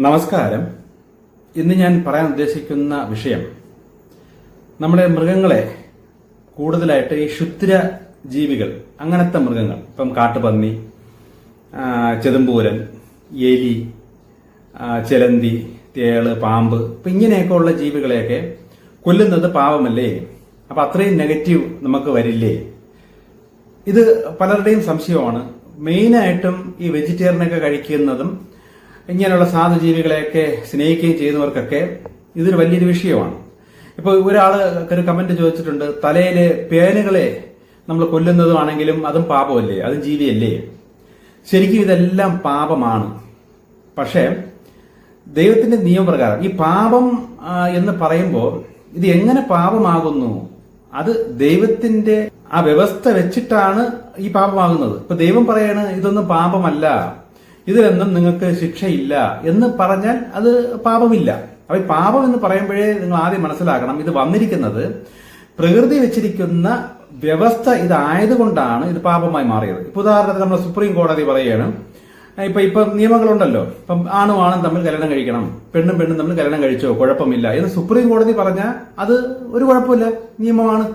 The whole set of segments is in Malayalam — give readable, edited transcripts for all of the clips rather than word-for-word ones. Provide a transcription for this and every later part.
നമസ്കാരം. ഇന്ന് ഞാൻ പറയാൻ ഉദ്ദേശിക്കുന്ന വിഷയം നമ്മുടെ മൃഗങ്ങളെ കൂടുതലായിട്ട് ഈ ക്ഷുദ്ര ജീവികൾ, അങ്ങനത്തെ മൃഗങ്ങൾ, ഇപ്പം കാട്ടുപന്നി, ചെതുമ്പൂരൻ, എലി, ചിലന്തി, തേള്, പാമ്പ്, ഇപ്പം ഇങ്ങനെയൊക്കെ ഉള്ള ജീവികളെയൊക്കെ കൊല്ലുന്നത് പാവമല്ലേ? അപ്പൊ അത്രയും നെഗറ്റീവ് നമുക്ക് വരില്ലേ? ഇത് പലരുടെയും സംശയമാണ്. മെയിനായിട്ടും ഈ വെജിറ്റേറിയനൊക്കെ കഴിക്കുന്നതും ഇങ്ങനെയുള്ള സാധുജീവികളെയൊക്കെ സ്നേഹിക്കുകയും ചെയ്യുന്നവർക്കൊക്കെ ഇതൊരു വലിയൊരു വിഷയമാണ്. ഇപ്പൊ ഒരാള് ഒരു കമന്റ് ചോദിച്ചിട്ടുണ്ട്, തലയിലെ പേനുകളെ നമ്മൾ കൊല്ലുന്നതുമാണെങ്കിലും അതും പാപമല്ലേ, അതും ജീവിയല്ലേ? ശരിക്കും ഇതെല്ലാം പാപമാണ്. പക്ഷേ ദൈവത്തിന്റെ നിയമപ്രകാരം ഈ പാപം എന്ന് പറയുമ്പോൾ ഇത് എങ്ങനെ പാപമാകുന്നു? അത് ദൈവത്തിന്റെ ആ വ്യവസ്ഥ വെച്ചിട്ടാണ് ഈ പാപമാകുന്നത്. ഇപ്പൊ ദൈവം പറയാണ് ഇതൊന്നും പാപമല്ല, ഇതിലൊന്നും നിങ്ങൾക്ക് ശിക്ഷയില്ല എന്ന് പറഞ്ഞാൽ അത് പാപമില്ല. അപ്പൊ ഈ പാപം എന്ന് പറയുമ്പോഴേ നിങ്ങൾ ആദ്യം മനസ്സിലാക്കണം, ഇത് വന്നിരിക്കുന്നത് പ്രകൃതി വെച്ചിരിക്കുന്ന വ്യവസ്ഥ ഇതായതുകൊണ്ടാണ് ഇത് പാപമായി മാറിയത്. ഇപ്പൊ ഉദാഹരണത്തിന് നമ്മുടെ സുപ്രീം കോടതി പറയുകയാണ്, ഇപ്പൊ നിയമങ്ങളുണ്ടല്ലോ, ഇപ്പം ആണും ആണും തമ്മിൽ കല്യാണം കഴിക്കണം, പെണ്ണും പെണ്ണും തമ്മിൽ കല്യാണം കഴിച്ചോ കുഴപ്പമില്ല എന്ന് സുപ്രീം കോടതി പറഞ്ഞാൽ അത് ഒരു കുഴപ്പമില്ല, നിയമമാണ്.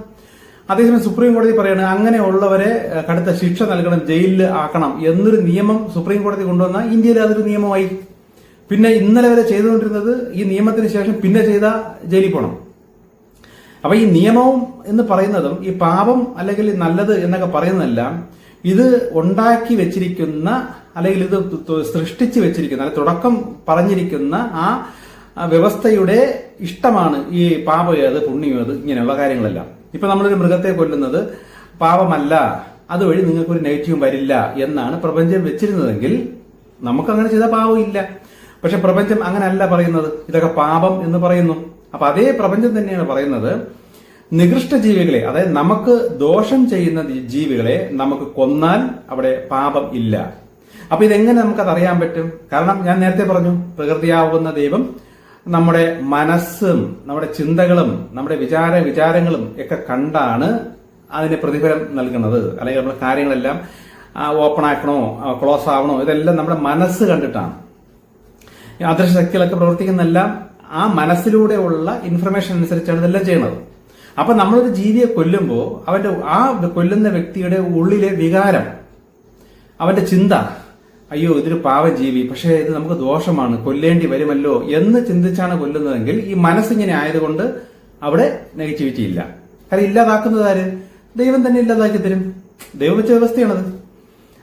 അതേസമയം സുപ്രീം കോടതി പറയാണ് അങ്ങനെയുള്ളവരെ കടുത്ത ശിക്ഷ നൽകണം, ജയിലിൽ ആക്കണം എന്നൊരു നിയമം സുപ്രീം കോടതി കൊണ്ടുവന്നാൽ ഇന്ത്യയിൽ അതൊരു നിയമമായി. പിന്നെ ഇന്നലെ വരെ ചെയ്തുകൊണ്ടിരുന്നത് ഈ നിയമത്തിന് ശേഷം പിന്നെ ചെയ്ത ജയിലിൽ പോകണം. അപ്പൊ ഈ നിയമവും എന്ന് പറയുന്നതും ഈ പാപം അല്ലെങ്കിൽ നല്ലത് എന്നൊക്കെ പറയുന്നതെല്ലാം ഇത് ഉണ്ടാക്കി വെച്ചിരിക്കുന്ന അല്ലെങ്കിൽ ഇത് സൃഷ്ടിച്ചു വെച്ചിരിക്കുന്ന അല്ലെങ്കിൽ തുടക്കം പറഞ്ഞിരിക്കുന്ന ആ വ്യവസ്ഥയുടെ ഇഷ്ടമാണ് ഈ പാപം ഏത് പുണ്യം ഏത് ഇങ്ങനെയുള്ള കാര്യങ്ങളെല്ലാം. ഇപ്പൊ നമ്മളൊരു മൃഗത്തെ കൊല്ലുന്നത് പാപമല്ല, അതുവഴി നിങ്ങൾക്കൊരു നെഗറ്റീവും വരില്ല എന്നാണ് പ്രപഞ്ചം വെച്ചിരുന്നതെങ്കിൽ നമുക്കങ്ങനെ ചെയ്ത പാപം ഇല്ല. പക്ഷെ പ്രപഞ്ചം അങ്ങനെയല്ല പറയുന്നത്, ഇതൊക്കെ പാപം എന്ന് പറയുന്നു. അപ്പൊ അതേ പ്രപഞ്ചം തന്നെയാണ് പറയുന്നത് നികൃഷ്ട ജീവികളെ, അതായത് നമുക്ക് ദോഷം ചെയ്യുന്ന ജീവികളെ നമുക്ക് കൊന്നാൽ അവിടെ പാപം ഇല്ല. അപ്പൊ ഇതെങ്ങനെ നമുക്കത് അറിയാൻ പറ്റും? കാരണം ഞാൻ നേരത്തെ പറഞ്ഞു, പ്രകൃതിയാവുന്ന ദൈവം നമ്മുടെ മനസ്സും നമ്മുടെ ചിന്തകളും നമ്മുടെ വിചാരങ്ങളും ഒക്കെ കണ്ടാണ് അതിന് പ്രതിഫലം നൽകുന്നത്. അല്ലെങ്കിൽ നമ്മുടെ കാര്യങ്ങളെല്ലാം ഓപ്പൺ ആക്കണോ ക്ലോസ് ആവണോ ഇതെല്ലാം നമ്മുടെ മനസ്സ് കണ്ടിട്ടാണ്. അദൃശ്യ ശക്തികളൊക്കെ പ്രവർത്തിക്കുന്നെല്ലാം ആ മനസ്സിലൂടെയുള്ള ഇൻഫർമേഷൻ അനുസരിച്ചാണ് ഇതെല്ലാം ചെയ്യുന്നത്. അപ്പൊ നമ്മളൊരു ജീവിയെ കൊല്ലുമ്പോൾ അവന്റെ ആ കൊല്ലുന്ന വ്യക്തിയുടെ ഉള്ളിലെ വികാരം, അവന്റെ ചിന്ത, അയ്യോ ഇതൊരു പാവജീവി, പക്ഷേ ഇത് നമുക്ക് ദോഷമാണ്, കൊല്ലേണ്ടി വരുമല്ലോ എന്ന് ചിന്തിച്ചാണ് കൊല്ലുന്നതെങ്കിൽ ഈ മനസ്സിങ്ങനെ ആയതുകൊണ്ട് അവിടെ നെഗറ്റിവിറ്റി ഇല്ല. കാരണം ഇല്ലാതാക്കുന്നത് ആര്? ദൈവം തന്നെ ഇല്ലാതാക്കി തരും. ദൈവം വെച്ച വ്യവസ്ഥയാണത്.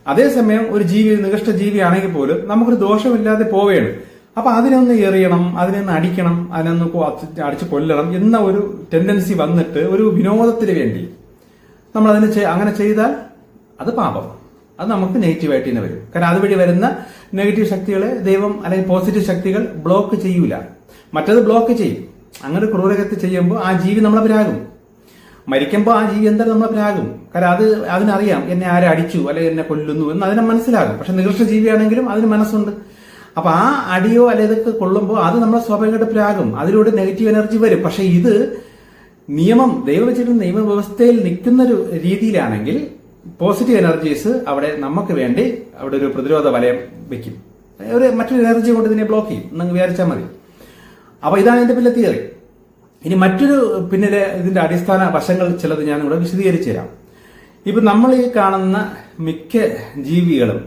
അതേസമയം ഒരു ജീവി, നികഷ്ട ജീവി ആണെങ്കിൽ പോലും നമുക്കൊരു ദോഷമില്ലാതെ പോവുകയാണ്. അപ്പൊ അതിനൊന്ന് എറിയണം, അതിനൊന്ന് അടിക്കണം, അതിനൊന്ന് അടിച്ച് കൊല്ലണം എന്ന ഒരു ടെൻഡൻസി വന്നിട്ട് ഒരു വിനോദത്തിന് വേണ്ടി നമ്മൾ അങ്ങനെ ചെയ്താൽ അത് പാപം. അത് നമുക്ക് നെഗറ്റീവായിട്ട് തന്നെ വരും. കാരണം അതുവഴി വരുന്ന നെഗറ്റീവ് ശക്തികളെ ദൈവം അല്ലെങ്കിൽ പോസിറ്റീവ് ശക്തികൾ ബ്ലോക്ക് ചെയ്യൂല, മറ്റത് ബ്ലോക്ക് ചെയ്യും. അങ്ങനെ ക്രൂരകൃത്യം ചെയ്യുമ്പോൾ ആ ജീവി നമ്മളെ പ്രാകും. മരിക്കുമ്പോൾ ആ ജീവി എന്തായാലും നമ്മളെ പ്രാകും. കാരണം അതിനറിയാം എന്നെ ആരെ അടിച്ചു അല്ലെങ്കിൽ എന്നെ കൊല്ലുന്നു എന്ന് അതിനെ മനസ്സിലാകും. പക്ഷെ നികൃഷ്ട ജീവിയാണെങ്കിലും അതിന് മനസ്സുണ്ട്. അപ്പൊ ആ അടിയോ അല്ലെ ഇതൊക്കെ കൊള്ളുമ്പോൾ അത് നമ്മളെ സ്വാഭാവികമായിട്ട് പ്രാകും, അതിലൂടെ നെഗറ്റീവ് എനർജി വരും. പക്ഷെ ഇത് നിയമം, ദൈവം വെച്ചിട്ട് നിയമവ്യവസ്ഥയിൽ നിൽക്കുന്ന ഒരു രീതിയിലാണെങ്കിൽ പോസിറ്റീവ് എനർജീസ് അവിടെ നമുക്ക് വേണ്ടി അവിടെ ഒരു പ്രതിരോധ വലയം വെക്കും, മറ്റൊരു എനർജി കൊണ്ട് ഇതിനെ ബ്ലോക്ക് ചെയ്യും എന്നങ്ങ് വിചാരിച്ചാൽ മതി. അപ്പൊ ഇതാണ് ഇതിന്റെ പിന്നിലെ തിയറി. ഇനി മറ്റൊരു പിന്നിലെ ഇതിന്റെ അടിസ്ഥാന വശങ്ങൾ ചിലത് ഞാൻ ഇവിടെ വിശദീകരിച്ചു തരാം. ഇപ്പൊ നമ്മൾ ഈ കാണുന്ന മിക്ക ജീവികളും,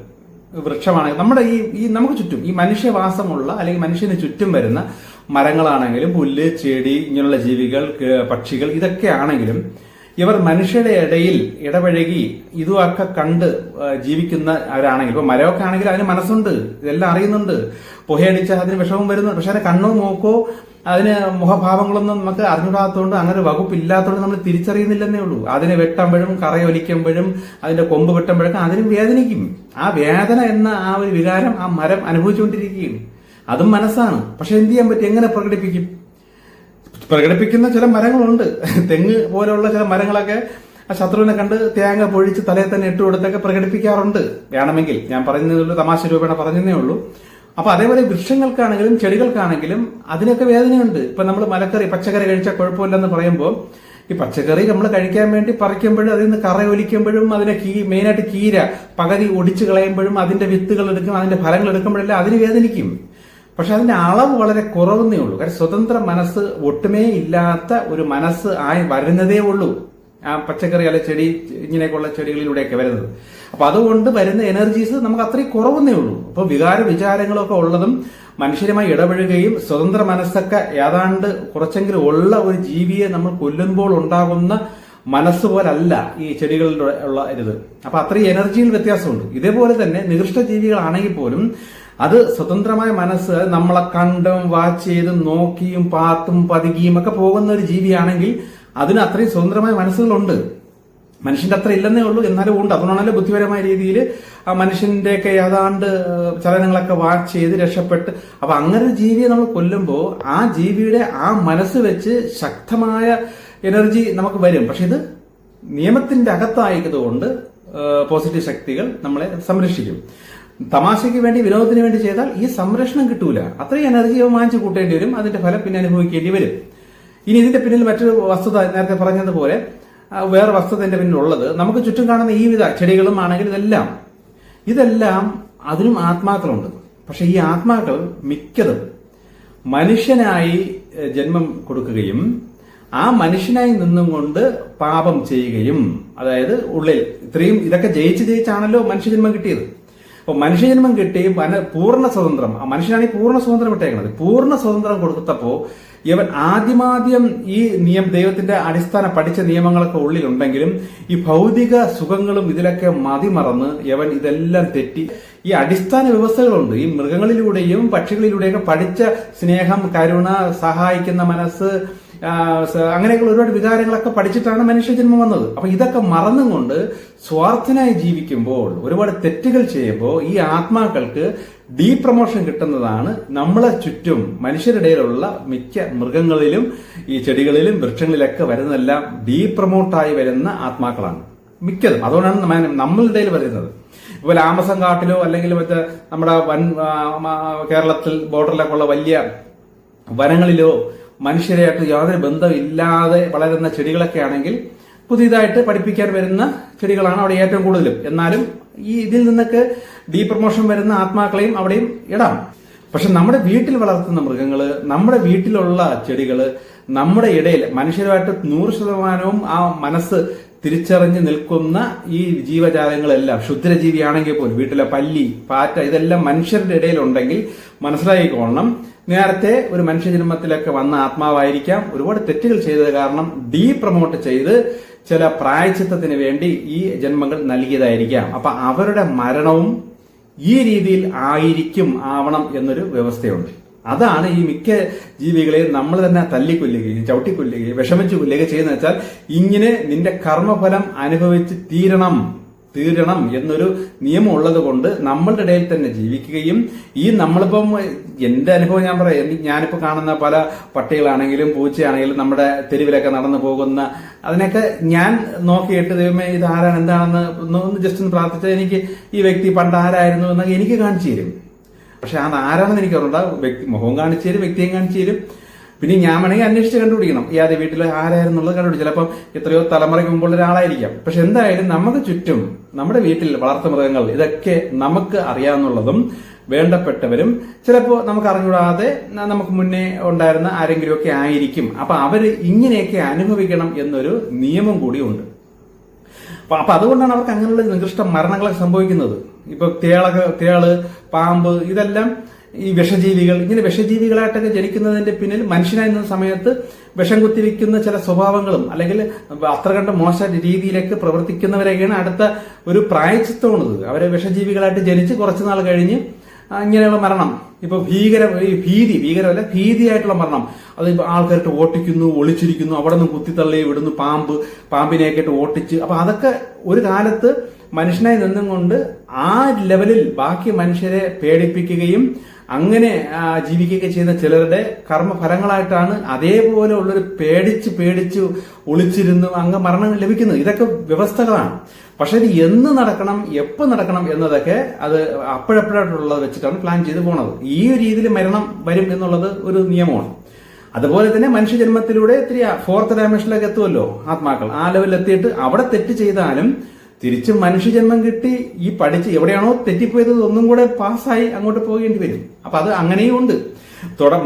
വൃക്ഷമാണെങ്കിൽ നമ്മുടെ ഈ നമുക്ക് ചുറ്റും ഈ മനുഷ്യവാസമുള്ള അല്ലെങ്കിൽ മനുഷ്യന് ചുറ്റും വരുന്ന മരങ്ങളാണെങ്കിലും പുല്ല്, ചെടി, ഇങ്ങനെയുള്ള ജീവികൾ, പക്ഷികൾ, ഇതൊക്കെ ആണെങ്കിലും ഇവർ മനുഷ്യരുടെ ഇടയിൽ ഇടപഴകി ഇതുമൊക്കെ കണ്ട് ജീവിക്കുന്നവരാണെങ്കിൽ, ഇപ്പൊ മരമൊക്കെ ആണെങ്കിൽ അതിന് മനസ്സുണ്ട്, ഇതെല്ലാം അറിയുന്നുണ്ട്. പുകയടിച്ചാൽ അതിന് വിഷമം വരുന്നുണ്ട്. പക്ഷെ അതിന് കണ്ണോ മൂക്കോ അതിന് മുഖഭാവങ്ങളൊന്നും നമുക്ക് അറിഞ്ഞുകൂടാത്തതുകൊണ്ട്, അങ്ങനെ ഒരു വകുപ്പില്ലാത്തതുകൊണ്ട് നമ്മൾ തിരിച്ചറിയുന്നില്ലെന്നേ ഉള്ളൂ. അതിനെ വെട്ടുമ്പോഴും കറയൊലിക്കുമ്പോഴും അതിന്റെ കൊമ്പ് വെട്ടുമ്പോഴൊക്കെ അതിനും വേദനിക്കും. ആ വേദന എന്ന ആ ഒരു വികാരം ആ മരം അനുഭവിച്ചുകൊണ്ടിരിക്കുകയും അതും മനസ്സാണ്. പക്ഷെ എന്ത് ചെയ്യാൻ പറ്റും? എങ്ങനെ പ്രകടിപ്പിക്കുന്ന ചില മരങ്ങളുണ്ട്. തെങ്ങ് പോലെയുള്ള ചില മരങ്ങളൊക്കെ ശത്രുവിനെ കണ്ട് തേങ്ങ പൊഴിച്ച് തലയിൽ തന്നെ ഇട്ട് കൊടുത്തൊക്കെ പ്രകടിപ്പിക്കാറുണ്ട്. വേണമെങ്കിൽ ഞാൻ പറയുന്നതിൽ തമാശ രൂപേണ പറഞ്ഞതേ ഉള്ളൂ. അപ്പൊ അതേപോലെ വൃക്ഷങ്ങൾക്കാണെങ്കിലും ചെടികൾക്കാണെങ്കിലും അതിനൊക്കെ വേദനയുണ്ട്. ഇപ്പൊ നമ്മൾ പച്ചക്കറി കഴിച്ചാൽ കുഴപ്പമില്ലെന്ന് പറയുമ്പോൾ ഈ പച്ചക്കറി നമ്മൾ കഴിക്കാൻ വേണ്ടി പറിക്കുമ്പോഴും അതിൽ നിന്ന് കറയൊലിക്കുമ്പോഴും അതിനെ മെയിനായിട്ട് കീര പകുതി ഒടിച്ചു കളയുമ്പോഴും അതിന്റെ വിത്തുകൾ എടുക്കും, അതിന്റെ ഫലങ്ങൾ എടുക്കുമ്പോഴെല്ലാം അതിന് വേദനിക്കും. പക്ഷെ അതിന്റെ അളവ് വളരെ കുറവെന്നേ ഉള്ളൂ. കാരണം സ്വതന്ത്ര മനസ്സ് ഒട്ടുമേ ഇല്ലാത്ത ഒരു മനസ്സ് ആയി വരുന്നതേ ഉള്ളൂ ആ പച്ചക്കറി അല്ലെ ചെടി ഇങ്ങനെയൊക്കെയുള്ള ചെടികളിലൂടെയൊക്കെ വരുന്നത്. അപ്പൊ അതുകൊണ്ട് വരുന്ന എനർജീസ് നമുക്ക് അത്രയും കുറവെന്നേ ഉള്ളൂ. അപ്പൊ വികാര വിചാരങ്ങളൊക്കെ ഉള്ളതും മനുഷ്യരുമായി ഇടപഴകുകയും സ്വതന്ത്ര മനസ്സൊക്കെ ഏതാണ്ട് കുറച്ചെങ്കിലും ഉള്ള ഒരു ജീവിയെ നമ്മൾ കൊല്ലുമ്പോൾ ഉണ്ടാകുന്ന മനസ്സ് പോലല്ല ഈ ചെടികളിലൂടെ ഉള്ള ഇത്. അപ്പൊ അത്രയും എനർജിയിൽ വ്യത്യാസമുണ്ട്. ഇതേപോലെ തന്നെ നികൃഷ്ട ജീവികളാണെങ്കിൽ പോലും അത് സ്വതന്ത്രമായ മനസ്സ് നമ്മളെ കണ്ടും വാച്ച് ചെയ്തും നോക്കിയും പാത്തും പതുകിയും ഒക്കെ പോകുന്ന ഒരു ജീവിയാണെങ്കിൽ അതിന് അത്രയും സ്വതന്ത്രമായ മനസ്സുകളുണ്ട്. മനുഷ്യന്റെ അത്ര ഇല്ലെന്നേ ഉള്ളൂ, എന്നാലും ഉണ്ട്. അതുകൊണ്ടാണല്ലോ ബുദ്ധിപരമായ രീതിയിൽ ആ മനുഷ്യന്റെയൊക്കെ ഏതാണ്ട് ചലനങ്ങളൊക്കെ വാച്ച് ചെയ്ത് രക്ഷപ്പെട്ട്. അപ്പൊ അങ്ങനെ ഒരു ജീവിയെ നമ്മൾ കൊല്ലുമ്പോൾ ആ ജീവിയുടെ ആ മനസ്സ് വെച്ച് ശക്തമായ എനർജി നമുക്ക് വരും. പക്ഷെ ഇത് നിയമത്തിന്റെ അകത്തായതുകൊണ്ട് പോസിറ്റീവ് ശക്തികൾ നമ്മളെ സംരക്ഷിക്കും. തമാശയ്ക്ക് വേണ്ടി വിനോദത്തിന് വേണ്ടി ചെയ്താൽ ഈ സംരക്ഷണം കിട്ടൂല. അത്രയും എനർജി വാങ്ങിച്ചു കൂട്ടേണ്ടി വരും. അതിന്റെ ഫലം പിന്നെ അനുഭവിക്കേണ്ടി വരും. ഇനി ഇതിന്റെ പിന്നിൽ മറ്റൊരു വസ്തുത, നേരത്തെ പറഞ്ഞതുപോലെ വേറെ വസ്തുത എന്റെ പിന്നിലുള്ളത്, നമുക്ക് ചുറ്റും കാണുന്ന ഈ വിധ ചെടികളും ആണെങ്കിൽ ഇതെല്ലാം അതിനും ആത്മാക്കളുണ്ട്. പക്ഷെ ഈ ആത്മാക്കൾ മിക്കതും മനുഷ്യനായി ജന്മം കൊടുക്കുകയും ആ മനുഷ്യനായി നിന്നും കൊണ്ട് പാപം ചെയ്യുകയും, അതായത് ഉള്ളിൽ ഇത്രയും ഇതൊക്കെ ജയിച്ചാണല്ലോ മനുഷ്യജന്മം കിട്ടിയത്. അപ്പൊ മനുഷ്യജന്മം കിട്ടി പൂർണ്ണ സ്വതന്ത്രം, മനുഷ്യനാണ് ഈ പൂർണ്ണ സ്വതന്ത്രം ഇട്ടേക്കുന്നത്. പൂർണ്ണ സ്വതന്ത്രം കൊടുത്തപ്പോ ഇവൻ ആദ്യമാദ്യം ഈ ദൈവത്തിന്റെ അടിസ്ഥാന പഠിച്ച നിയമങ്ങളൊക്കെ ഉള്ളിലുണ്ടെങ്കിലും ഈ ഭൗതിക സുഖങ്ങളും ഇതിലൊക്കെ മതിമറന്ന് ഇവൻ ഇതെല്ലാം തെറ്റി ഈ അടിസ്ഥാന വ്യവസ്ഥകളുണ്ട്. ഈ മൃഗങ്ങളിലൂടെയും പക്ഷികളിലൂടെയൊക്കെ പഠിച്ച സ്നേഹം, കരുണ, സഹായിക്കുന്ന മനസ്സ്, അങ്ങനെയൊക്കെയുള്ള ഒരുപാട് വികാരങ്ങളൊക്കെ പഠിച്ചിട്ടാണ് മനുഷ്യജന്മം വന്നത്. അപ്പൊ ഇതൊക്കെ മറന്നുകൊണ്ട് സ്വാർത്ഥനായി ജീവിക്കുമ്പോൾ, ഒരുപാട് തെറ്റുകൾ ചെയ്യുമ്പോൾ ഈ ആത്മാക്കൾക്ക് ഡീപ്രമോഷൻ കിട്ടുന്നതാണ് നമ്മളെ ചുറ്റും മനുഷ്യരിടയിലുള്ള മിക്ക മൃഗങ്ങളിലും ഈ ചെടികളിലും വൃക്ഷങ്ങളിലൊക്കെ വരുന്നതെല്ലാം ഡീപ്രമോട്ടായി വരുന്ന ആത്മാക്കളാണ് മിക്കതും. അതുകൊണ്ടാണ് നമ്മളുടെ ഇടയിൽ വരുന്നത്. ഇപ്പോൾ ആമസോൺ കാട്ടിലോ അല്ലെങ്കിൽ മറ്റേ നമ്മുടെ കേരളത്തിൽ ബോർഡറിലൊക്കെ ഉള്ള വലിയ വനങ്ങളിലോ മനുഷ്യരായിട്ട് യാതൊരു ബന്ധമില്ലാതെ വളരുന്ന ചെടികളൊക്കെ ആണെങ്കിൽ പുതിയതായിട്ട് പഠിപ്പിക്കാൻ വരുന്ന ചെടികളാണ് അവിടെ ഏറ്റവും കൂടുതലും. എന്നാലും ഈ ഇതിൽ നിന്നൊക്കെ ഡീപ്രമോഷൻ വരുന്ന ആത്മാക്കളെയും അവിടെയും ഇടാം. പക്ഷെ നമ്മുടെ വീട്ടിൽ വളർത്തുന്ന മൃഗങ്ങള്, നമ്മുടെ വീട്ടിലുള്ള ചെടികള്, നമ്മുടെ ഇടയിൽ മനുഷ്യരുമായിട്ട് 100% ആ മനസ്സ് തിരിച്ചറിഞ്ഞ് നിൽക്കുന്ന ഈ ജീവജാലങ്ങളെല്ലാം ക്ഷുദ്രജീവിയാണെങ്കിൽ പോലും വീട്ടിലെ പല്ലി, പാറ്റ ഇതെല്ലാം മനുഷ്യരുടെ ഇടയിലുണ്ടെങ്കിൽ മനസ്സിലാക്കിക്കോളണം, നേരത്തെ ഒരു മനുഷ്യജന്മത്തിലൊക്കെ വന്ന ആത്മാവായിരിക്കാം. ഒരുപാട് തെറ്റുകൾ ചെയ്തത് കാരണം ഡീപ്രമോട്ട് ചെയ്ത് ചില പ്രായച്ചിത്തത്തിന് വേണ്ടി ഈ ജന്മങ്ങൾ നൽകിയതായിരിക്കാം. അപ്പൊ അവരുടെ മരണവും ഈ രീതിയിൽ ആവണം എന്നൊരു വ്യവസ്ഥയുണ്ട്. അതാണ് ഈ മിക്ക ജീവികളെയും നമ്മൾ തന്നെ തല്ലിക്കൊല്ലുകയും ചവിട്ടിക്കൊല്ലുകയും വിഷമിച്ചു കൊല്ലുകയും ചെയ്യുന്ന വെച്ചാൽ ഇങ്ങനെ നിന്റെ കർമ്മഫലം അനുഭവിച്ച് തീരണം എന്നൊരു നിയമം ഉള്ളത് കൊണ്ട് നമ്മളുടെ ഇടയിൽ തന്നെ ജീവിക്കുകയും ഈ നമ്മളിപ്പം എന്റെ അനുഭവം ഞാൻ പറയാം. ഞാനിപ്പോ കാണുന്ന പല പട്ടികളാണെങ്കിലും പൂച്ചയാണെങ്കിലും നമ്മുടെ തെരുവിലൊക്കെ നടന്നു പോകുന്ന അതിനൊക്കെ ഞാൻ നോക്കിയിട്ട് ദൈവമേ ഇത് ആരാണ് എന്താണെന്ന് ഒന്ന് ജസ്റ്റ് ഒന്ന് പ്രാർത്ഥിച്ചാൽ എനിക്ക് ഈ വ്യക്തി പണ്ട് ആരായിരുന്നു എന്നൊക്കെ എനിക്ക് കാണിച്ചു തരും. പക്ഷെ അത് ആരാണെന്ന് എനിക്ക് അറിയണ്ട. വ്യക്തി മുഖവും കാണിച്ചു തരും, വ്യക്തിയും കാണിച്ചു തരും. പിന്നെ ഞാൻ വേണമെങ്കിൽ അന്വേഷിച്ച് കണ്ടുപിടിക്കണം ഈ ആദ്യ വീട്ടിൽ ആരായിരുന്നുള്ളത് കണ്ടുപിടിച്ചു. ചിലപ്പം എത്രയോ തലമുറയ്ക്ക് മുമ്പുള്ള ഒരാളായിരിക്കാം. പക്ഷെ എന്തായാലും നമുക്ക് ചുറ്റും നമ്മുടെ വീട്ടിൽ വളർത്തു മൃഗങ്ങൾ ഇതൊക്കെ നമുക്ക് അറിയാവുന്നതും വേണ്ടപ്പെട്ടവരും ചിലപ്പോൾ നമുക്ക് അറിഞ്ഞൂടാതെ നമുക്ക് മുന്നേ ഉണ്ടായിരുന്ന ആരെങ്കിലും ഒക്കെ ആയിരിക്കും. അപ്പൊ അവര് ഇങ്ങനെയൊക്കെ അനുഭവിക്കണം എന്നൊരു നിയമം കൂടിയുണ്ട്. അപ്പൊ അതുകൊണ്ടാണ് അവർക്ക് അങ്ങനെയുള്ള നികൃഷ്ട മരണങ്ങളൊക്കെ സംഭവിക്കുന്നത്. ഇപ്പൊ തേള്, പാമ്പ് ഇതെല്ലാം ഈ വിഷജീവികൾ, ഇങ്ങനെ വിഷജീവികളായിട്ടൊക്കെ ജനിക്കുന്നതിന്റെ പിന്നിൽ മനുഷ്യനായി നിന്ന സമയത്ത് വിഷം കുത്തിവെക്കുന്ന ചില സ്വഭാവങ്ങളും അല്ലെങ്കിൽ അത്ര കണ്ട മോശ രീതിയിലേക്ക് പ്രവർത്തിക്കുന്നവരെയൊക്കെയാണ് അടുത്ത ഒരു പ്രായച്ചിത്തമുള്ളത്. അവരെ വിഷജീവികളായിട്ട് ജനിച്ച് കുറച്ചുനാൾ കഴിഞ്ഞ് ഇങ്ങനെയുള്ള മരണം, ഇപ്പൊ ഭീകരമല്ല ഭീതിയായിട്ടുള്ള മരണം, അത് ഇപ്പൊ ആൾക്കാർക്ക് ഓട്ടിക്കുന്നു, ഒളിച്ചിരിക്കുന്നു, അവിടെ നിന്ന് കുത്തിത്തള്ളി വിടുന്നു, പാമ്പിനെയൊക്കെ ഇട്ട് ഓട്ടിച്ച്. അപ്പൊ അതൊക്കെ ഒരു കാലത്ത് മനുഷ്യനായി നിന്നും കൊണ്ട് ആ ലെവലിൽ ബാക്കി മനുഷ്യരെ പേടിപ്പിക്കുകയും അങ്ങനെ ജീവിക്കുകയൊക്കെ ചെയ്യുന്ന ചിലരുടെ കർമ്മഫലങ്ങളായിട്ടാണ് അതേപോലെ ഉള്ളൊരു പേടിച്ച് ഒളിച്ചിരുന്നു അങ്ങ് മരണം ലഭിക്കുന്നത്. ഇതൊക്കെ വ്യവസ്ഥകളാണ്. പക്ഷെ ഇത് എന്ന് നടക്കണം, എപ്പോൾ നടക്കണം എന്നതൊക്കെ അത് അപ്പോഴപ്പോഴായിട്ടുള്ളത് വെച്ചിട്ടാണ് പ്ലാൻ ചെയ്ത് പോണത്. ഈ ഒരു രീതിയിൽ മരണം വരും എന്നുള്ളത് ഒരു നിയമമാണ്. അതുപോലെ തന്നെ മനുഷ്യജന്മത്തിലൂടെ 4th ഡയമെൻഷനിലേക്ക് എത്തുമല്ലോ ആത്മാക്കൾ. ആ ലെവലിൽ എത്തിയിട്ട് അവിടെ തെറ്റ് ചെയ്താലും തിരിച്ച് മനുഷ്യജന്മം കിട്ടി ഈ പഠിച്ച് എവിടെയാണോ തെറ്റിപ്പോയത് ഒന്നും കൂടെ പാസ്സായി അങ്ങോട്ട് പോകേണ്ടി വരും. അപ്പൊ അത് അങ്ങനെയും ഉണ്ട്.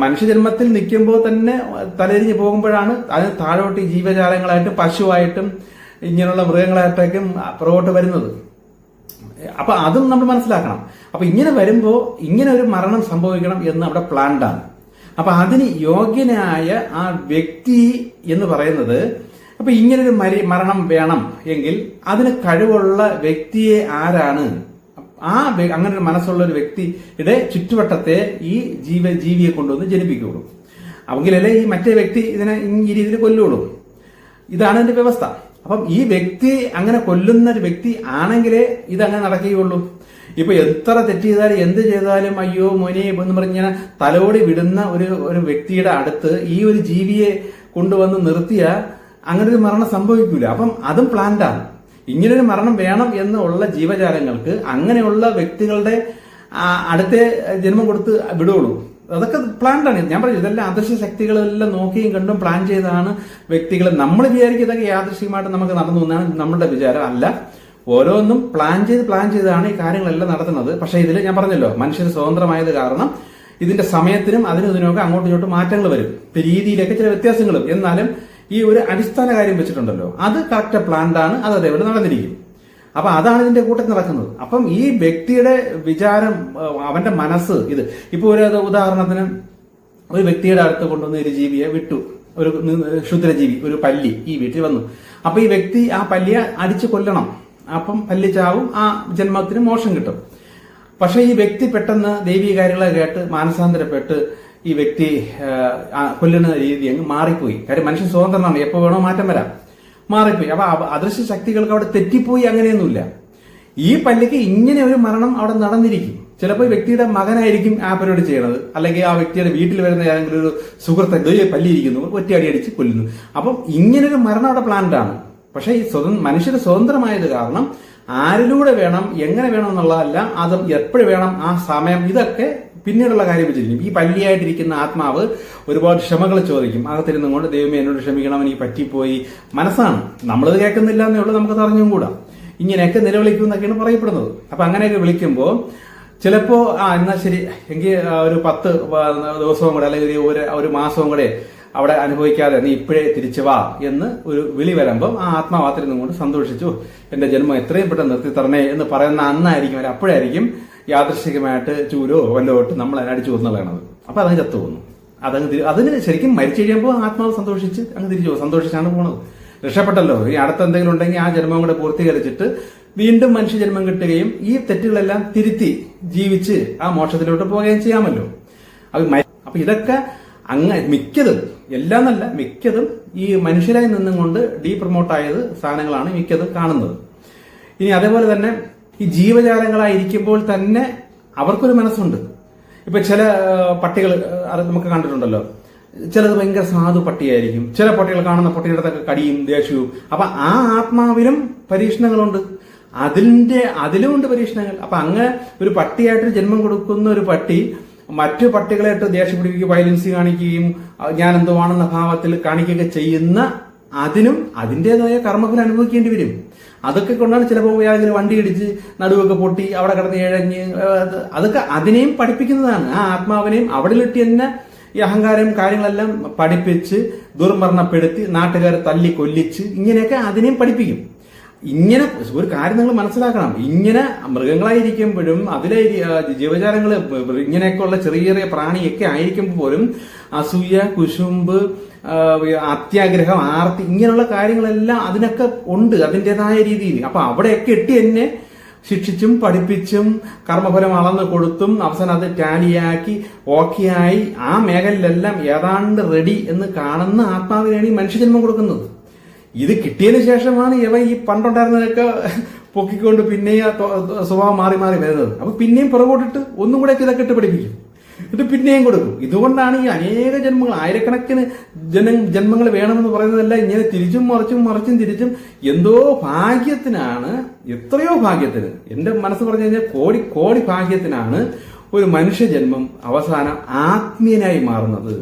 മനുഷ്യജന്മത്തിൽ നിൽക്കുമ്പോൾ തന്നെ തലരിഞ്ഞ് പോകുമ്പോഴാണ് അതിന് താഴോട്ട് ഈ ജീവജാലങ്ങളായിട്ടും പശുവായിട്ടും ഇങ്ങനെയുള്ള മൃഗങ്ങളായിട്ടൊക്കെ പുറകോട്ട് വരുന്നത്. അപ്പൊ അതും നമ്മൾ മനസ്സിലാക്കണം. അപ്പൊ ഇങ്ങനെ വരുമ്പോ ഇങ്ങനെ ഒരു മരണം സംഭവിക്കണം എന്ന് അവിടെ പ്ലാൻഡാണ്. അപ്പൊ അതിന് യോഗ്യനായ ആ വ്യക്തി എന്ന് പറയുന്നത്, അപ്പൊ ഇങ്ങനൊരു മരണം വേണം എങ്കിൽ അതിന് കഴിവുള്ള വ്യക്തിയെ ആരാണ്? അങ്ങനെ ഒരു മനസ്സുള്ള ഒരു വ്യക്തിയുടെ ചുറ്റുവട്ടത്തെ ഈ ജീവിയെ കൊണ്ടുവന്ന് ജനിപ്പിക്കുകയുള്ളൂ. അവങ്കിലല്ലേ ഈ മറ്റേ വ്യക്തി ഇതിനെ ഈ രീതിയിൽ കൊല്ലുള്ളൂ. ഇതാണ് എന്റെ വ്യവസ്ഥ. അപ്പം ഈ വ്യക്തി അങ്ങനെ കൊല്ലുന്ന ഒരു വ്യക്തി ആണെങ്കിലേ ഇതങ്ങനെ നടക്കുകയുള്ളൂ. ഇപ്പൊ എത്ര തെറ്റ് ചെയ്താലും എന്ത് ചെയ്താലും അയ്യോ മോനെ എന്ന് പറഞ്ഞാൽ തലോടി വിടുന്ന ഒരു വ്യക്തിയുടെ അടുത്ത് ഈ ഒരു ജീവിയെ കൊണ്ടുവന്ന് നിർത്തിയാൽ അങ്ങനെ ഒരു മരണം സംഭവിക്കൂല. അപ്പം അതും പ്ലാൻഡാണ്. ഇങ്ങനൊരു മരണം വേണം എന്നുള്ള ജീവജാലങ്ങൾക്ക് അങ്ങനെയുള്ള വ്യക്തികളുടെ അടുത്ത ജന്മം കൊടുത്ത് വിടുകയുള്ളൂ. അതൊക്കെ പ്ലാൻഡാണ്. ഞാൻ പറഞ്ഞു, ഇതെല്ലാം അദൃശ്യ ശക്തികളെല്ലാം നോക്കിയും കണ്ടും പ്ലാൻ ചെയ്താണ് വ്യക്തികൾ. നമ്മൾ വിചാരിക്കും ഇതൊക്കെ യാദൃശ്യമായിട്ട് നമുക്ക് നടന്നു എന്നാണ് നമ്മുടെ വിചാരം. അല്ല, ഓരോന്നും പ്ലാൻ ചെയ്താണ് ഈ കാര്യങ്ങളെല്ലാം നടത്തുന്നത്. പക്ഷെ ഇതിൽ ഞാൻ പറഞ്ഞല്ലോ, മനുഷ്യർ സ്വതന്ത്രമായത് കാരണം ഇതിന്റെ സമയത്തിനും അതിനും ഇതിനൊക്കെ അങ്ങോട്ടും ഇങ്ങോട്ടും മാറ്റങ്ങൾ വരും. രീതിയിലൊക്കെ ചില വ്യത്യാസങ്ങളും. എന്നാലും ഈ ഒരു അടിസ്ഥാന കാര്യം വെച്ചിട്ടുണ്ടല്ലോ, അത് കറക്റ്റ് പ്ലാൻഡാണ്. അത് അതേപോലെ നടന്നിരിക്കും. അപ്പൊ അതാണ് ഇതിന്റെ കൂട്ടത്തിൽ നടക്കുന്നത്. അപ്പം ഈ വ്യക്തിയുടെ വിചാരം, അവന്റെ മനസ്സ്, ഇത് ഇപ്പൊ ഒരു ഉദാഹരണത്തിന് ഒരു വ്യക്തിയുടെ അടുത്ത് കൊണ്ടുവന്ന് ഒരു ജീവിയെ വിട്ടു, ഒരു ക്ഷുദ്രജീവി, ഒരു പല്ലി ഈ വീട്ടിൽ വന്നു. അപ്പൊ ഈ വ്യക്തി ആ പല്ലിയെ അടിച്ചു കൊല്ലണം. അപ്പം പല്ലി ചാവും, ആ ജന്മത്തിന് മോക്ഷം കിട്ടും. പക്ഷെ ഈ വ്യക്തി പെട്ടെന്ന് ദൈവീക കാര്യങ്ങളെ കേട്ട് മാനസാന്തരപ്പെട്ട് ഈ വ്യക്തി കൊല്ലുന്ന രീതി അങ്ങ് മാറിപ്പോയി. കാര്യം മനുഷ്യൻ സ്വതന്ത്രനാണ്, എപ്പോ വേണോ മാറ്റം വരാം. മാറിപ്പോയി. അപ്പൊ അദൃശ്യ ശക്തികൾക്ക് അവിടെ തെറ്റിപ്പോയി അങ്ങനെയൊന്നുമില്ല. ഈ പല്ലിക്ക് ഇങ്ങനെ ഒരു മരണം അവിടെ നടന്നിരിക്കും. ചിലപ്പോൾ വ്യക്തിയുടെ മകനായിരിക്കും ആ പരിപാടി ചെയ്യണത്, അല്ലെങ്കിൽ ആ വ്യക്തിയുടെ വീട്ടിൽ വരുന്ന ഏതെങ്കിലും ഒരു സുഹൃത്ത് പല്ലി ഇരിക്കുന്നു, ഒറ്റയടി അടിച്ച് കൊല്ലുന്നു. അപ്പം ഇങ്ങനൊരു മരണം അവിടെ പ്ലാൻഡാണ്. പക്ഷെ ഈ മനുഷ്യർ സ്വതന്ത്രമായത് കാരണം ആരിലൂടെ വേണം, എങ്ങനെ വേണം എന്നുള്ളതല്ല, അതും എപ്പോഴും വേണം, ആ സമയം, ഇതൊക്കെ പിന്നീടുള്ള കാര്യം വെച്ചിരിക്കും. ഈ പല്ലിയായിട്ടിരിക്കുന്ന ആത്മാവ് ഒരുപാട് ക്ഷമകൾ ചോദിക്കും. അകത്തിരുന്നും കൊണ്ട് ദൈവമേ എന്നോട് ക്ഷമിക്കണം, എനിക്ക് പറ്റിപ്പോയി. മനസ്സാണ്, നമ്മളത് കേൾക്കുന്നില്ല എന്നേ ഉള്ളൂ, നമുക്കത് അറിഞ്ഞും കൂടാ. ഇങ്ങനെയൊക്കെ നിലവിളിക്കും എന്നൊക്കെയാണ് പറയപ്പെടുന്നത്. അപ്പൊ അങ്ങനെയൊക്കെ വിളിക്കുമ്പോൾ ചിലപ്പോ എന്നാ ശരി എങ്കിൽ ഒരു 10 ദിവസവും കൂടെ അല്ലെങ്കിൽ ഒരു മാസവും കൂടെ അവിടെ അനുഭവിക്കാതെ നീ ഇപ്പോഴേ തിരിച്ചു വാ എന്ന് ഒരു വിളി വരുമ്പം ആ ആത്മാവാത്തിരുന്നും കൊണ്ട് സന്തോഷിച്ചു, എന്റെ ജന്മം എത്രയും പെട്ടെന്ന് നിർത്തി തരണേ എന്ന് പറയുന്ന അന്നായിരിക്കും, അപ്പോഴായിരിക്കും യാദൃശ്ചികമായിട്ട് ചൂരോ വല്ലോട്ട് നമ്മൾ അതിനടിച്ചു കൊന്നുകളയണത്. അപ്പൊ അതങ്ങ് ചത്തു പോകുന്നു. അതിന് ശരിക്കും മരിച്ചു കഴിയുമ്പോൾ ആത്മാവ് സന്തോഷിച്ച് അങ്ങ് തിരിച്ചു പോകും. സന്തോഷിച്ചാണ് പോണത്. രക്ഷപ്പെട്ടല്ലോ. ഈ അടുത്ത എന്തെങ്കിലും ഉണ്ടെങ്കിൽ ആ ജന്മം കൂടെ പൂർത്തീകരിച്ചിട്ട് വീണ്ടും മനുഷ്യജന്മം കിട്ടുകയും ഈ തെറ്റുകളെല്ലാം തിരുത്തി ജീവിച്ച് ആ മോക്ഷത്തിലോട്ട് പോവുകയും ചെയ്യാമല്ലോ. അപ്പൊ ഇതൊക്കെ മിക്കതും, എല്ലാം നല്ല മിക്കതും ഈ മനുഷ്യരായി നിന്നും കൊണ്ട് ഡീപ്രമോട്ടായത് സാധനങ്ങളാണ് മിക്കതും കാണുന്നത്. ഇനി അതേപോലെ തന്നെ ഈ ജീവജാലങ്ങളായിരിക്കുമ്പോൾ തന്നെ അവർക്കൊരു മനസ്സുണ്ട്. ഇപ്പൊ ചില പട്ടികൾ അത് നമുക്ക് കണ്ടിട്ടുണ്ടല്ലോ, ചിലത് ഭയങ്കര സാധു പട്ടിയായിരിക്കും. ചില പട്ടികൾ കാണുന്ന പട്ടിയുടെ കടിയും ദേഷ്യവും. അപ്പൊ ആ ആത്മാവിലും പരീക്ഷണങ്ങളുണ്ട്, അതിലുമുണ്ട് പരീക്ഷണങ്ങൾ. അപ്പൊ അങ്ങനെ ഒരു പട്ടിയായിട്ട് ജന്മം കൊടുക്കുന്ന ഒരു പട്ടി മറ്റു പട്ടികളായിട്ട് ദേഷ്യം പിടിക്കുകയും വയലൻസ് കാണിക്കുകയും ഞാൻ എന്തോ ആണെന്ന ഭാവത്തിൽ കാണിക്കുകയൊക്കെ ചെയ്യുന്ന അതിനും അതിൻ്റെതായ കർമ്മഫലം അനുഭവിക്കേണ്ടി വരും. അതൊക്കെ കൊണ്ടാണ് ചിലപ്പോൾ ഏതെങ്കിലും വണ്ടി ഇടിച്ച് നടുവൊക്കെ പൊട്ടി അവിടെ കിടന്ന് ഇഴഞ്ഞ്, അതൊക്കെ അതിനെയും പഠിപ്പിക്കുന്നതാണ്. ആ ആത്മാവിനെയും അവിടെലിട്ട് തന്നെ ഈ അഹങ്കാരം കാര്യങ്ങളെല്ലാം പഠിപ്പിച്ച് ദുർമരണപ്പെടുത്തി നാട്ടുകാരെ തല്ലി കൊല്ലിച്ച് ഇങ്ങനെയൊക്കെ അതിനെയും പഠിപ്പിക്കും. ഇങ്ങനെ ഒരു കാര്യം നിങ്ങൾ മനസ്സിലാക്കണം, ഇങ്ങനെ മൃഗങ്ങളായിരിക്കുമ്പോഴും അതിലെ ജീവജാലങ്ങൾ ഇങ്ങനെയൊക്കെയുള്ള ചെറിയ ചെറിയ പ്രാണിയൊക്കെ ആയിരിക്കുമ്പോൾ പോലും അസൂയ, കുശുമ്പ്, അത്യാഗ്രഹം, ആർത്തി, ഇങ്ങനെയുള്ള കാര്യങ്ങളെല്ലാം അതിനൊക്കെ ഉണ്ട് അതിൻ്റെതായ രീതിയിൽ. അപ്പൊ അവിടെയൊക്കെ എട്ടി എന്നെ ശിക്ഷിച്ചും പഠിപ്പിച്ചും കർമ്മഫലം അളന്ന് കൊടുത്തും അവസാനം അത് ടാലിയാക്കി ഓക്കെയായി ആ മേഖലയിലെല്ലാം ഏതാണ്ട് റെഡി എന്ന് കാണുന്ന ആത്മാവിനാണ് ഈ മനുഷ്യജന്മം കൊടുക്കുന്നത്. ഇത് കിട്ടിയതിനു ശേഷമാണ് ഇവ ഈ പണ്ടുണ്ടായിരുന്നതൊക്കെ പൊക്കിക്കൊണ്ട് പിന്നെയും സ്വഭാവം മാറി മാറി വരുന്നത്. അപ്പൊ പിന്നെയും പുറകോട്ടിട്ട് ഒന്നും കൂടെ ഇതൊക്കെ ഇട്ട് പഠിപ്പിക്കും, ഇത് പിന്നെയും കൊടുക്കും. ഇതുകൊണ്ടാണ് ഈ അനേക ജന്മങ്ങൾ, ആയിരക്കണക്കിന് ജന്മങ്ങൾ വേണമെന്ന് പറയുന്നതല്ല, ഇങ്ങനെ തിരിച്ചും മറിച്ചും തിരിച്ചും എന്തോ ഭാഗ്യത്തിനാണ്, എത്രയോ ഭാഗ്യത്തിന്, എന്റെ മനസ്സ് പറഞ്ഞു കഴിഞ്ഞാൽ കോടി ഭാഗ്യത്തിനാണ് ഒരു മനുഷ്യജന്മം അവസാനം ആത്മീയനായി മാറുന്നത്.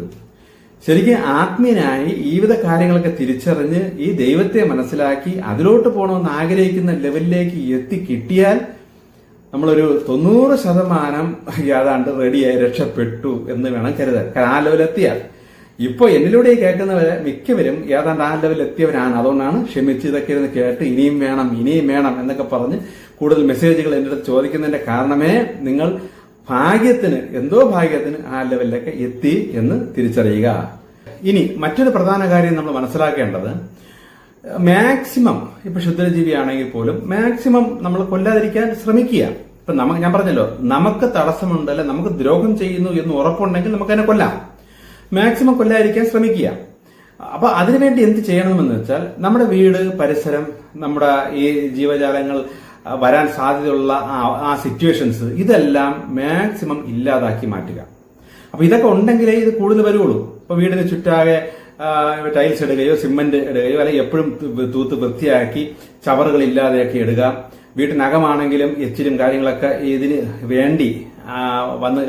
ശരിക്കും ആത്മീയനായി ഈ വിധ കാര്യങ്ങളൊക്കെ തിരിച്ചറിഞ്ഞ് ഈ ദൈവത്തെ മനസ്സിലാക്കി അതിലോട്ട് പോകണമെന്ന് ആഗ്രഹിക്കുന്ന ലെവലിലേക്ക് എത്തിക്കിട്ടിയാൽ നമ്മളൊരു 90% ഏതാണ്ട് റെഡിയായി രക്ഷപ്പെട്ടു എന്ന് വേണം കരുതാൻ. കാരണം ആ ലെവലെത്തിയാൽ ഇപ്പൊ എന്നിലൂടെ കേൾക്കുന്നവരെ മിക്കവരും ഏതാണ്ട് ആ ലെവലെത്തിയവരാണ്. അതുകൊണ്ടാണ് ക്ഷമിച്ച് ഇതൊക്കെ ഇരുന്ന് കേട്ട് ഇനിയും വേണം എന്നൊക്കെ പറഞ്ഞ് കൂടുതൽ മെസ്സേജുകൾ എന്റെ അടുത്ത് ചോദിക്കുന്നതിന്റെ കാരണമേ നിങ്ങൾ എന്തോ ഭാഗ്യത്തിന് ആ ലെവലിലൊക്കെ എത്തി എന്ന് തിരിച്ചറിയുക. ഇനി മറ്റൊരു പ്രധാന കാര്യം നമ്മൾ മനസ്സിലാക്കേണ്ടത്, മാക്സിമം ഇപ്പൊ ശുദ്ധജീവിയാണെങ്കിൽ പോലും മാക്സിമം നമ്മൾ കൊല്ലാതിരിക്കാൻ ശ്രമിക്കുക. ഇപ്പൊ ഞാൻ പറഞ്ഞല്ലോ, നമുക്ക് തടസ്സമുണ്ട്, അല്ലെ നമുക്ക് ദ്രോഹം ചെയ്യുന്നു എന്ന് ഉറപ്പുണ്ടെങ്കിൽ നമുക്ക് അതിനെ കൊല്ലാം. മാക്സിമം കൊല്ലാതിരിക്കാൻ ശ്രമിക്കുക. അപ്പൊ അതിനുവേണ്ടി എന്ത് ചെയ്യണമെന്ന് വെച്ചാൽ, നമ്മുടെ വീട്, പരിസരം, നമ്മുടെ ഈ ജീവജാലങ്ങൾ വരാൻ സാധ്യതയുള്ള ആ സിറ്റുവേഷൻസ് ഇതെല്ലാം മാക്സിമം ഇല്ലാതാക്കി മാറ്റുക. അപ്പൊ ഇതൊക്കെ ഉണ്ടെങ്കിലേ ഇത് കൂടുതൽ വരുള്ളൂ. ഇപ്പൊ വീടിന് ചുറ്റാകെ ടൈൽസ് ഇടുകയോ സിമന്റ് ഇടുകയോ അല്ലെങ്കിൽ എപ്പോഴും തൂത്ത് വൃത്തിയാക്കി ചവറുകൾ ഇല്ലാതെയൊക്കെ ഇടുക. വീട്ടിനകമാണെങ്കിലും എച്ചിലും കാര്യങ്ങളൊക്കെ ഇതിന് വേണ്ടി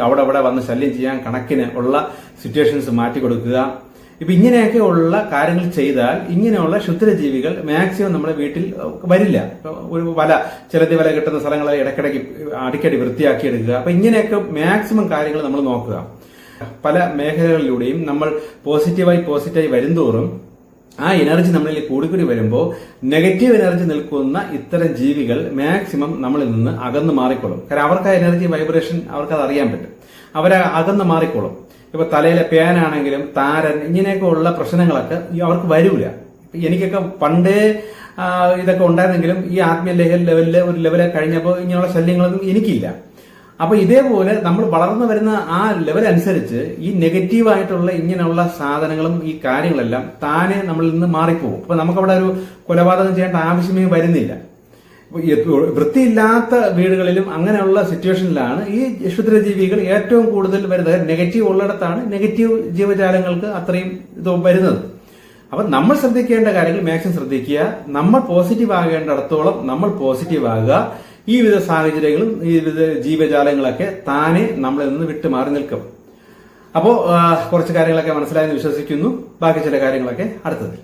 അവിടെ വന്ന് ശല്യം ചെയ്യാൻ കണക്കിന് ഉള്ള സിറ്റുവേഷൻസ് മാറ്റി കൊടുക്കുക. ഇപ്പൊ ഇങ്ങനെയൊക്കെ ഉള്ള കാര്യങ്ങൾ ചെയ്താൽ ഇങ്ങനെയുള്ള ക്ഷുദ്രജീവികൾ മാക്സിമം നമ്മുടെ വീട്ടിൽ വരില്ല. ഒരു ചിലന്തി വല കിട്ടുന്ന സ്ഥലങ്ങളെ ഇടയ്ക്കിടയ്ക്ക് അടിക്കടി വൃത്തിയാക്കി എടുക്കുക. അപ്പൊ ഇങ്ങനെയൊക്കെ മാക്സിമം കാര്യങ്ങൾ നമ്മൾ നോക്കുക. പല മേഖലകളിലൂടെയും നമ്മൾ പോസിറ്റീവായി വരുംതോറും ആ എനർജി നമ്മളിൽ കൂടിക്കൂടി വരുമ്പോൾ നെഗറ്റീവ് എനർജി നിൽക്കുന്ന ഇത്തരം ജീവികൾ മാക്സിമം നമ്മളിൽ നിന്ന് അകന്ന് മാറിക്കോളും. കാരണം അവർക്ക് ആ എനർജി വൈബ്രേഷൻ അവർക്ക് അത് അറിയാൻ പറ്റും. അവരെ അകന്ന് മാറിക്കോളും. ഇപ്പൊ തലയിലെ പേനാണെങ്കിലും താരൻ ഇങ്ങനെയൊക്കെ ഉള്ള പ്രശ്നങ്ങളൊക്കെ അവർക്ക് വരൂല. എനിക്കൊക്കെ പണ്ടേ ഇതൊക്കെ ഉണ്ടായിരുന്നെങ്കിലും ഈ ആത്മീയ ലെവലില് ഒരു ലെവലെ കഴിഞ്ഞപ്പോൾ ഇങ്ങനെയുള്ള ശല്യങ്ങളൊന്നും എനിക്കില്ല. അപ്പൊ ഇതേപോലെ നമ്മൾ വളർന്നു വരുന്ന ആ ലെവൽ അനുസരിച്ച് ഈ നെഗറ്റീവായിട്ടുള്ള ഇങ്ങനെയുള്ള സാധനങ്ങളും ഈ കാര്യങ്ങളെല്ലാം താനെ നമ്മളിൽ നിന്ന് മാറിപ്പോകും. അപ്പൊ നമുക്കവിടെ ഒരു കൊലപാതകം ചെയ്യേണ്ട ആവശ്യമേ വരുന്നില്ല. വൃത്തിയില്ലാത്ത വീടുകളിലും അങ്ങനെയുള്ള സിറ്റുവേഷനിലാണ് ഈ ക്ഷുദ്രജീവികൾ ഏറ്റവും കൂടുതൽ വരുന്നത്. നെഗറ്റീവ് ഉള്ളിടത്താണ് നെഗറ്റീവ് ജീവജാലങ്ങൾക്ക് അത്രയും ഇത് വരുന്നത്. അപ്പൊ നമ്മൾ ശ്രദ്ധിക്കേണ്ട കാര്യങ്ങൾ മാക്സിമം ശ്രദ്ധിക്കുക. നമ്മൾ പോസിറ്റീവ് ആകേണ്ടിടത്തോളം നമ്മൾ പോസിറ്റീവ് ആകുക. ഈ വിധ സാഹചര്യങ്ങളും ഈ വിധ ജീവജാലങ്ങളൊക്കെ താനെ നമ്മളിൽ നിന്ന് വിട്ടുമാറി നിൽക്കും. അപ്പോ കുറച്ച് കാര്യങ്ങളൊക്കെ മനസ്സിലായെന്ന് വിശ്വസിക്കുന്നു. ബാക്കി ചില കാര്യങ്ങളൊക്കെ അടുത്തതിൽ.